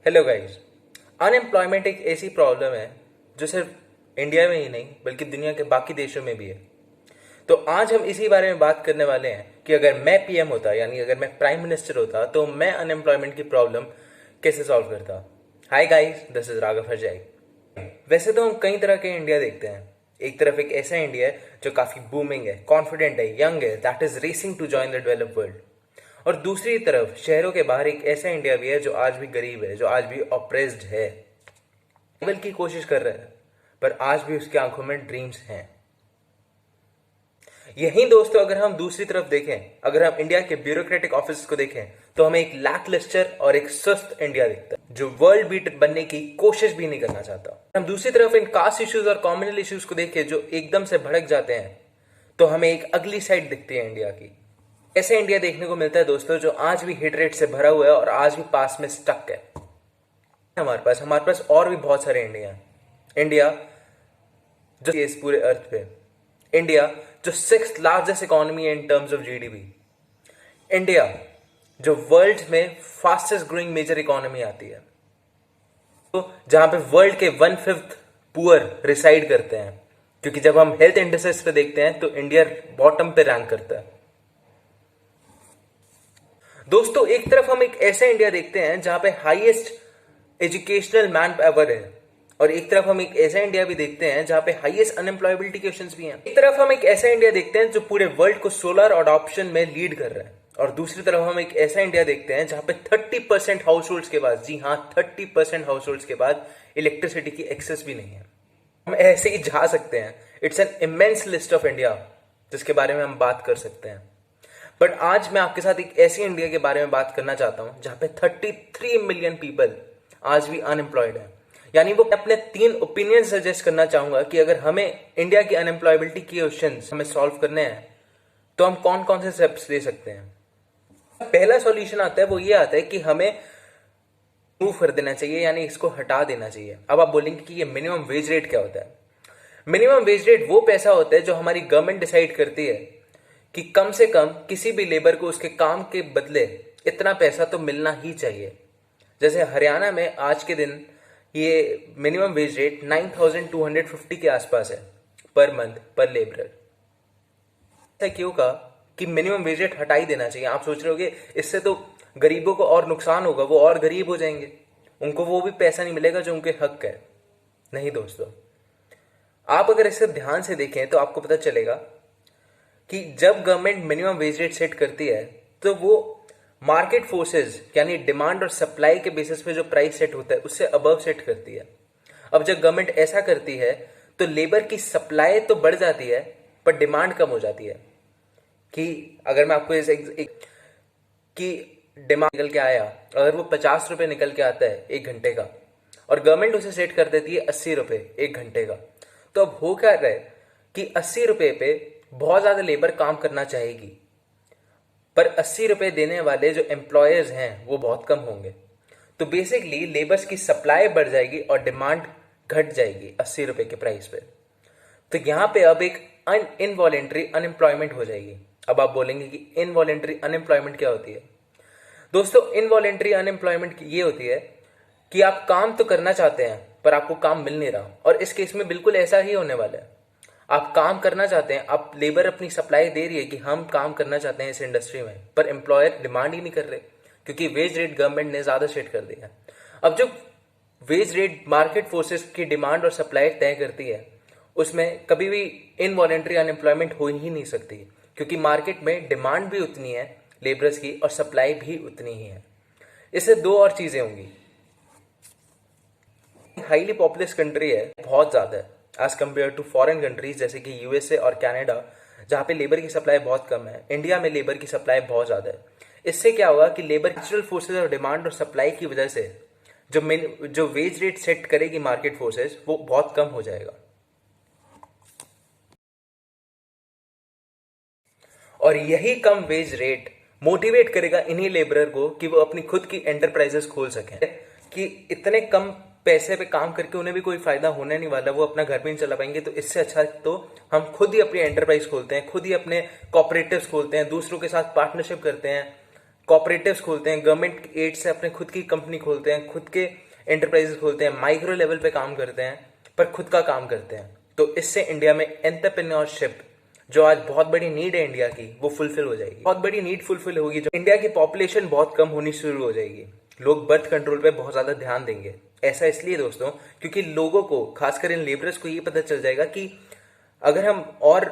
Hello guys. Unemployment एक ऐसी problem है जो सिर्फ इंडिया में ही नहीं बल्कि दुनिया के बाकी देशों में भी है। तो आज हम इसी बारे में बात करने वाले हैं कि अगर मैं पीएम होता यानी अगर मैं प्राइम मिनिस्टर होता तो मैं अनएम्प्लॉयमेंट की प्रॉब्लम कैसे सॉल्व करता। Hi guys, this is Raghav Harjai. वैसे तो हम कई तरह के इंडिया देखते हैं। एक तरफ एक ऐसा इंडिया है जो काफी बूमिंग है, कॉन्फिडेंट है, यंग है, that is racing to join the developed world. और दूसरी तरफ शहरों के बाहर एक ऐसा इंडिया भी है जो आज भी गरीब है, जो आज भी ऑप्रेस्ड है, लेवल की कोशिश कर रहा है, पर आज भी उसकी आंखों में ड्रीम्स हैं। यही दोस्तों, अगर हम दूसरी तरफ देखें, अगर हम इंडिया के ब्यूरोक्रेटिक ऑफिस को देखें तो हमें एक लैकलस्टर और एक सुस्त इंडिया दिखता है जो वर्ल्ड बीट बनने की कोशिश भी नहीं करना चाहता। हम दूसरी तरफ इन कास्ट इश्यूज और कॉम्युनल इश्यूज को देखें जो एकदम से भड़क जाते हैं, तो हमें एक अगली साइड दिखती है इंडिया की। ऐसे इंडिया देखने को मिलता है दोस्तों जो आज भी हेट रेट से भरा हुआ है और आज भी पास में स्टक है। हमारे पास और भी बहुत सारे इंडिया हैं। इंडिया जो इस पूरे अर्थ पे, इंडिया जो 6th लार्जेस्ट इकोनॉमी है in terms of GDP, India जो वर्ल्ड में फास्टेस्ट ग्रोइंग मेजर इकोनॉमी आती है, तो जहां पे वर्ल्ड के 1/5 पुअर रिसाइड करते हैं, क्योंकि जब हम हेल्थ इंडेक्सेस पे देखते हैं तो इंडिया बॉटम पे रैंक करता है। दोस्तों, एक तरफ हम एक ऐसा इंडिया देखते हैं जहां पे हाईएस्ट एजुकेशनल मैन पावर है, और एक तरफ हम एक ऐसा इंडिया भी देखते हैं जहां पे हाईएस्ट अनएम्प्लॉयबिलिटी क्वेश्चंस भी हैं। एक तरफ हम एक ऐसा इंडिया देखते हैं जो पूरे वर्ल्ड को सोलर अडॉप्शन में लीड कर रहा है, और दूसरी तरफ हम एक ऐसा इंडिया देखते हैं जहां पे 30% हाउस होल्ड्स के पास, जी हाँ 30% हाउस होल्ड्स के पास इलेक्ट्रिसिटी की एक्सेस भी नहीं है। हम ऐसे ही जा सकते हैं। It's an immense list of India जिसके बारे में हम बात कर सकते हैं। बट आज मैं आपके साथ एक ऐसी इंडिया के बारे में बात करना चाहता हूं जहां पे 33 मिलियन पीपल आज भी अनएम्प्लॉयड है। यानी वो अपने 3 ओपिनियन सजेस्ट करना चाहूंगा कि अगर हमें इंडिया की अनएम्प्लॉयबिलिटी के क्वेश्चंस हमें सॉल्व करने हैं तो हम कौन कौन से स्टेप्स ले सकते हैं। पहला सॉल्यूशन आता है, वो ये आता है कि हमें मूव कर देना चाहिए, यानी इसको हटा देना चाहिए। अब आप बोलेंगे कि ये मिनिमम वेज रेट क्या होता है। मिनिमम वेज रेट वो पैसा होता है जो हमारी गवर्नमेंट डिसाइड करती है कि कम से कम किसी भी लेबर को उसके काम के बदले इतना पैसा तो मिलना ही चाहिए। जैसे हरियाणा में आज के दिन ये मिनिमम वेज रेट 9,250 के आसपास है पर मंथ पर लेबरर। ऐसा क्यों कहा कि मिनिमम वेज रेट हटा ही देना चाहिए? आप सोच रहे होगे इससे तो गरीबों को और नुकसान होगा, वो और गरीब हो जाएंगे, उनको वो भी पैसा नहीं मिलेगा जो उनके हक है। नहीं दोस्तों, आप अगर इसे ध्यान से देखें तो आपको पता चलेगा कि जब government minimum wage rate set करती है तो वो मार्केट फोर्सेस यानी डिमांड और सप्लाई के बेसिस पे जो प्राइस सेट होता है उससे अबव सेट करती है। अब जब गवर्नमेंट ऐसा करती है तो लेबर की सप्लाई तो बढ़ जाती है पर डिमांड कम हो जाती है। कि अगर मैं आपको कि डिमांड निकल के आया, अगर वो 50 रुपए निकल के आता है 1 घंटे का और गवर्नमेंट उसे सेट कर देती है 80 रुपए 1 घंटे का, तो अब हो क्या रहा है कि 80 रुपए पे बहुत ज्यादा लेबर काम करना चाहेगी, पर 80 रुपए देने वाले जो एम्प्लॉयर्स हैं वो बहुत कम होंगे। तो बेसिकली लेबर्स की सप्लाई बढ़ जाएगी और डिमांड घट जाएगी 80 रुपए के प्राइस पे। तो यहां पे अब एक इनवॉलेंट्री अनएम्प्लॉयमेंट हो जाएगी। अब आप बोलेंगे कि इनवॉलेंट्री अनएम्प्लॉयमेंट क्या होती है? दोस्तों, इनवॉलेंट्री अनएम्प्लॉयमेंट ये होती है कि आप काम तो करना चाहते हैं पर आपको काम मिल नहीं रहा, और इस केस में बिल्कुल ऐसा ही होने वाला है। आप काम करना चाहते हैं, आप लेबर अपनी सप्लाई दे रही है कि हम काम करना चाहते हैं इस इंडस्ट्री में, पर एम्प्लॉयर डिमांड ही नहीं कर रहे क्योंकि वेज रेट गवर्नमेंट ने ज्यादा सेट कर दिया है। अब जो वेज रेट मार्केट फोर्सेस की डिमांड और सप्लाई तय करती है उसमें कभी भी इनवॉलेंट्री अनएम्प्लॉयमेंट हो ही नहीं सकती, क्योंकि मार्केट में डिमांड भी उतनी है लेबर्स की और सप्लाई भी उतनी ही है। इससे 2 और चीजें होंगी। हाईली पॉपुलस कंट्री है, बहुत ज्यादा है as compare to foreign countries जैसे कि यूएसए और कनाडा, जहां पे लेबर की सप्लाई बहुत कम है। इंडिया में लेबर की सप्लाई बहुत ज्यादा है। इससे क्या होगा कि लेबर नेचुरल फोर्सेज और डिमांड और सप्लाई की वजह से जो वेज रेट सेट करेगी मार्केट फोर्सेज वो बहुत कम हो जाएगा, और यही कम वेज रेट मोटिवेट करेगा इन्हीं लेबरर को कि वो अपनी खुद की एंटरप्राइजेस खोल सकें। कि इतने कम पैसे पे काम करके उन्हें भी कोई फायदा होने नहीं वाला, वो अपना घर भी नहीं चला पाएंगे, तो इससे अच्छा तो हम खुद ही अपनी एंटरप्राइज खोलते हैं, खुद ही अपने कॉपरेटिव्स खोलते हैं, दूसरों के साथ पार्टनरशिप करते हैं, कॉपरेटिव्स खोलते हैं, गवर्नमेंट एड से अपने खुद की कंपनी खोलते हैं, खुद के एंटरप्राइजेस खोलते हैं, माइक्रो लेवल पे काम करते हैं, पर खुद का काम करते हैं। तो इससे इंडिया में एंटरप्रेन्योरशिप, जो आज बहुत बड़ी नीड है इंडिया की, वो फुलफिल हो जाएगी। बहुत बड़ी नीड फुलफिल होगी, जो इंडिया की पॉपुलेशन बहुत कम होनी शुरू हो जाएगी। लोग बर्थ कंट्रोल पे बहुत ज्यादा ध्यान देंगे। ऐसा इसलिए दोस्तों क्योंकि लोगों को, खासकर इन लेबरर्स को, ये पता चल जाएगा कि अगर हम और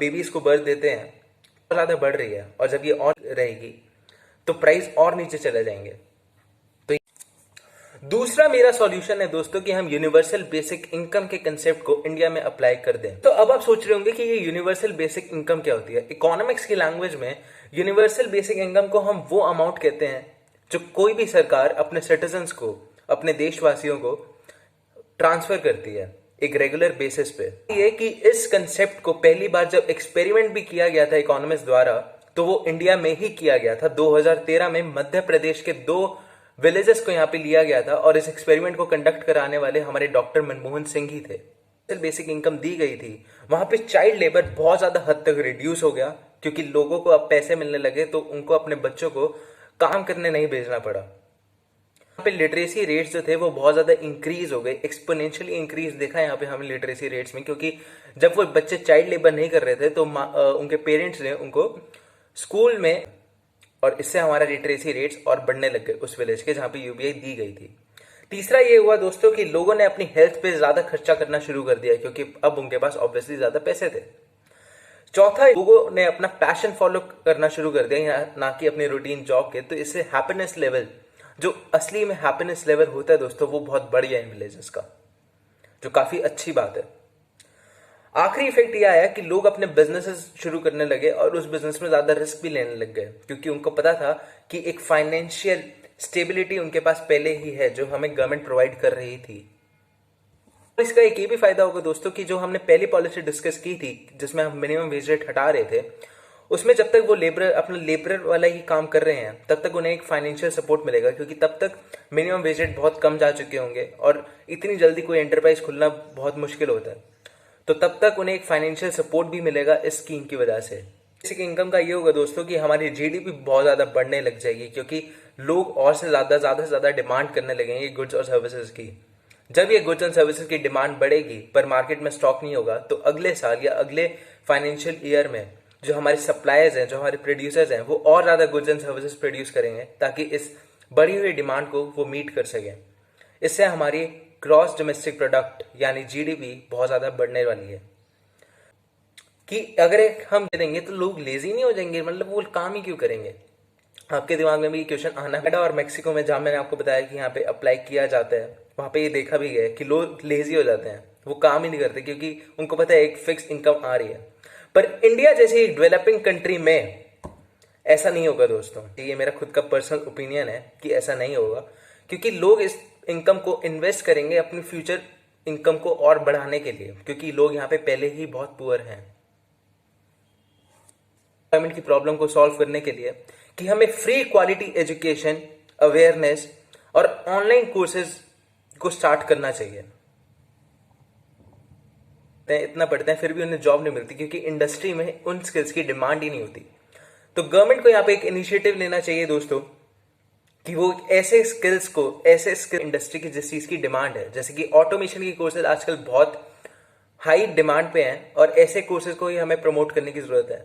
बेबीज को बर्थ देते हैं तो ज्यादा बढ़ रही है, और जब ये और रहेगी तो प्राइस और नीचे चले जाएंगे। तो दूसरा मेरा सॉल्यूशन है दोस्तों कि हम यूनिवर्सल बेसिक इनकम के कंसेप्ट को इंडिया में अप्लाई कर दें। तो अब आप सोच रहे होंगे कि ये यूनिवर्सल बेसिक इनकम क्या होती है। इकोनॉमिक्स की लैंग्वेज में यूनिवर्सल बेसिक इनकम को हम वो अमाउंट कहते हैं जो कोई भी सरकार अपने सिटीजन्स को, अपने देशवासियों को ट्रांसफर करती है एक रेगुलर बेसिस पे। ये कि इस कंसेप्ट को पहली बार जब एक्सपेरिमेंट भी किया गया था इकोनॉमिस्ट द्वारा, तो वो इंडिया में ही किया गया था। 2013 में मध्य प्रदेश के 2 विलेजेस को यहाँ पे लिया गया था, और इस एक्सपेरिमेंट को कंडक्ट कराने वाले हमारे डॉक्टर मनमोहन सिंह ही थे। बेसिक इनकम दी गई थी, वहां पे चाइल्ड लेबर बहुत ज्यादा हद तक रिड्यूस हो गया, क्योंकि लोगों को अब पैसे मिलने लगे तो उनको अपने बच्चों को काम करने नहीं भेजना पड़ा। यहाँ पे लिटरेसी रेट्स जो थे वो बहुत ज्यादा इंक्रीज हो गए, एक्सपोनेंशियली इंक्रीज देखा यहाँ पे हमें लिटरेसी रेट्स में, क्योंकि जब वो बच्चे चाइल्ड लेबर नहीं कर रहे थे तो उनके पेरेंट्स ने उनको स्कूल में, और इससे हमारा लिटरेसी रेट्स और बढ़ने लग गए उस विलेज के जहां पे यूबीआई दी गई थी। तीसरा ये हुआ दोस्तों कि लोगों ने अपनी हेल्थ पे ज्यादा खर्चा करना शुरू कर दिया, क्योंकि अब उनके पास ऑब्वियसली ज्यादा पैसे थे। चौथा, लोगों ने अपना पैशन फॉलो करना शुरू कर दिया, ना कि अपनी रूटीन जॉब के। तो इससे हैप्पीनेस लेवल, जो असली में हैप्पीनेस लेवल होता है दोस्तों, वो बहुत बढ़ गया इन विलेजेस का, जो काफी अच्छी बात है। आखिरी इफेक्ट यह आया कि लोग अपने बिजनेसेस शुरू करने लगे और उस बिजनेस में ज्यादा रिस्क भी लेने लग गए, क्योंकि उनको पता था कि एक फाइनेंशियल स्टेबिलिटी उनके पास पहले ही है, जो हमें गवर्नमेंट प्रोवाइड कर रही थी। इसका एक ये भी फायदा होगा दोस्तों कि जो हमने पहली पॉलिसी डिस्कस की थी, जिसमें हम मिनिमम वेज रेट हटा रहे थे, उसमें जब तक वो अपना लेबर वाला ही काम कर रहे हैं तब तक उन्हें एक फाइनेंशियल सपोर्ट मिलेगा, क्योंकि तब तक मिनिमम वेज रेट बहुत कम जा चुके होंगे और इतनी जल्दी कोई एंटरप्राइज खुलना बहुत मुश्किल होता है। तो तब तक उन्हें एक फाइनेंशियल सपोर्ट भी मिलेगा इस स्कीम की वजह से। बेसिक इनकम का ये होगा दोस्तों कि हमारी जीडीपी बहुत ज्यादा बढ़ने लग जाएगी, क्योंकि लोग और से ज्यादा डिमांड करने लगेंगे गुड्स और सर्विसेज की। जब ये गुड्स एंड सर्विसेज की डिमांड बढ़ेगी पर मार्केट में स्टॉक नहीं होगा, तो अगले साल या अगले फाइनेंशियल ईयर में जो हमारे सप्लायर्स हैं, जो हमारे प्रोड्यूसर्स हैं, वो और ज्यादा गुड्स एंड सर्विसेज प्रोड्यूस करेंगे, ताकि इस बढ़ी हुई डिमांड को वो मीट कर सकें। इससे हमारी ग्रॉस डोमेस्टिक प्रोडक्ट यानी जीडीपी बहुत ज्यादा बढ़ने वाली है। कि अगर हम दे देंगे तो लोग लेजी नहीं हो जाएंगे, मतलब वो काम ही क्यों करेंगे। आपके दिमाग में भी ये क्वेश्चन आना है। और मेक्सिको में, जहां मैंने आपको बताया कि यहाँ पे अप्लाई किया जाता है, वहां पे ये देखा भी गया कि लोग लेजी हो जाते हैं, वो काम ही नहीं करते, क्योंकि उनको पता है एक फिक्स इनकम आ रही है। पर इंडिया जैसी एक डेवलपिंग कंट्री में ऐसा नहीं होगा दोस्तों। ये मेरा खुद का पर्सनल ओपिनियन है कि ऐसा नहीं होगा, क्योंकि लोग इस इनकम को इन्वेस्ट करेंगे अपनी फ्यूचर इनकम को और बढ़ाने के लिए, क्योंकि लोग यहाँ पे पहले ही बहुत पुअर हैं। एम्प्लॉयमेंट की प्रॉब्लम को सॉल्व करने के लिए कि हमें फ्री क्वालिटी एजुकेशन, अवेयरनेस और ऑनलाइन कोर्सेज को स्टार्ट करना चाहिए। इतना पढ़ते हैं फिर भी उन्हें जॉब नहीं मिलती, क्योंकि इंडस्ट्री में उन स्किल्स की डिमांड ही नहीं होती। तो गवर्नमेंट को यहाँ पे एक इनिशिएटिव लेना चाहिए दोस्तों कि वो ऐसे स्किल्स को, ऐसे स्किल इंडस्ट्री की जिस चीज की डिमांड है, जैसे कि ऑटोमेशन की कोर्सेज आजकल बहुत हाई डिमांड पे हैं, और ऐसे कोर्सेज को ही हमें प्रमोट करने की जरूरत है।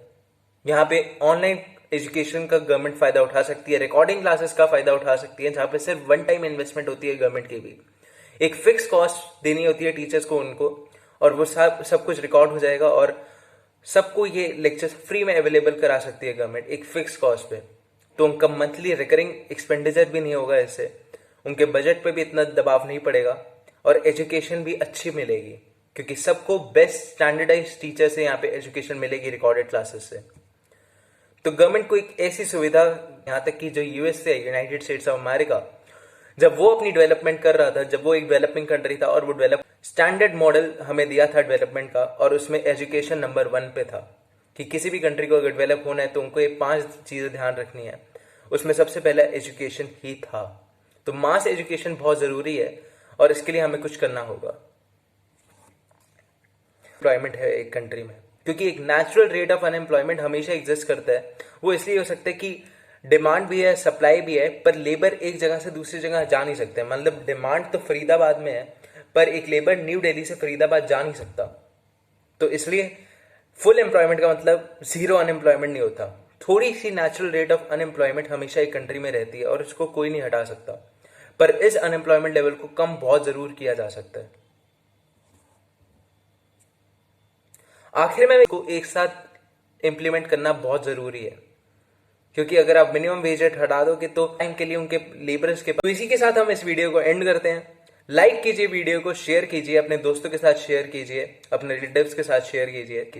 यहाँ पे ऑनलाइन एजुकेशन का गवर्नमेंट फायदा उठा सकती है, रिकॉर्डिंग क्लासेस का फायदा उठा सकती है, जहां पे सिर्फ वन टाइम इन्वेस्टमेंट होती है गवर्नमेंट की भी। एक फिक्स कॉस्ट देनी होती है टीचर्स को उनको, और वो सब कुछ रिकॉर्ड हो जाएगा, और सबको ये लेक्चर्स फ्री में अवेलेबल करा सकती है गवर्नमेंट एक फिक्स कॉस्ट पे। तो उनका मंथली रिकरिंग एक्सपेंडिचर भी नहीं होगा, इससे उनके बजट पे भी इतना दबाव नहीं पड़ेगा, और एजुकेशन भी अच्छी मिलेगी, क्योंकि सबको बेस्ट स्टैंडर्डाइज टीचर से यहाँ पे एजुकेशन मिलेगी रिकॉर्डेड क्लासेस से। तो गवर्नमेंट को एक ऐसी सुविधा, यहाँ तक कि जो यूएस से, यूनाइटेड स्टेट्स ऑफ अमेरिका, जब वो अपनी डेवलपमेंट कर रहा था, जब वो एक डेवलपिंग कंट्री था और वो डेवलप स्टैंडर्ड मॉडल हमें दिया था डेवलपमेंट का, और उसमें एजुकेशन नंबर 1 पे था कि किसी भी कंट्री को अगर डेवलप होना है तो उनको ये 5 चीजें ध्यान रखनी है। उसमें सबसे पहला एजुकेशन ही था। तो मास एजुकेशन बहुत जरूरी है, और इसके लिए हमें कुछ करना होगा। एम्प्लॉयमेंट है एक कंट्री में, क्योंकि एक नेचुरल रेट ऑफ अनएम्प्लॉयमेंट हमेशा एग्जिस्ट करता है। वो इसलिए हो सकता है कि डिमांड भी है, सप्लाई भी है, पर लेबर एक जगह से दूसरी जगह जा नहीं सकते। मतलब डिमांड तो फरीदाबाद में है, पर एक लेबर न्यू दिल्ली से फरीदाबाद जा नहीं सकता। तो इसलिए फुल एम्प्लॉयमेंट का मतलब जीरो अनएम्प्लॉयमेंट नहीं होता। थोड़ी सी नेचुरल रेट ऑफ अनएम्प्लॉयमेंट हमेशा एक कंट्री में रहती है और इसको कोई नहीं हटा सकता, पर इस अनएम्प्लॉयमेंट लेवल को कम बहुत जरूर किया जा सकता है। आखिर में इसको एक साथ इंप्लीमेंट करना बहुत जरूरी है, क्योंकि अगर आप मिनिमम वेज रेट हटा दोगे तो टाइम के लिए उनके लेबरर्स के पास। तो इसी के साथ हम इस वीडियो को एंड करते हैं। लाइक कीजिए वीडियो को, शेयर कीजिए, अपने दोस्तों के साथ शेयर कीजिए, अपने रिलेटिव्स के साथ शेयर कीजिए।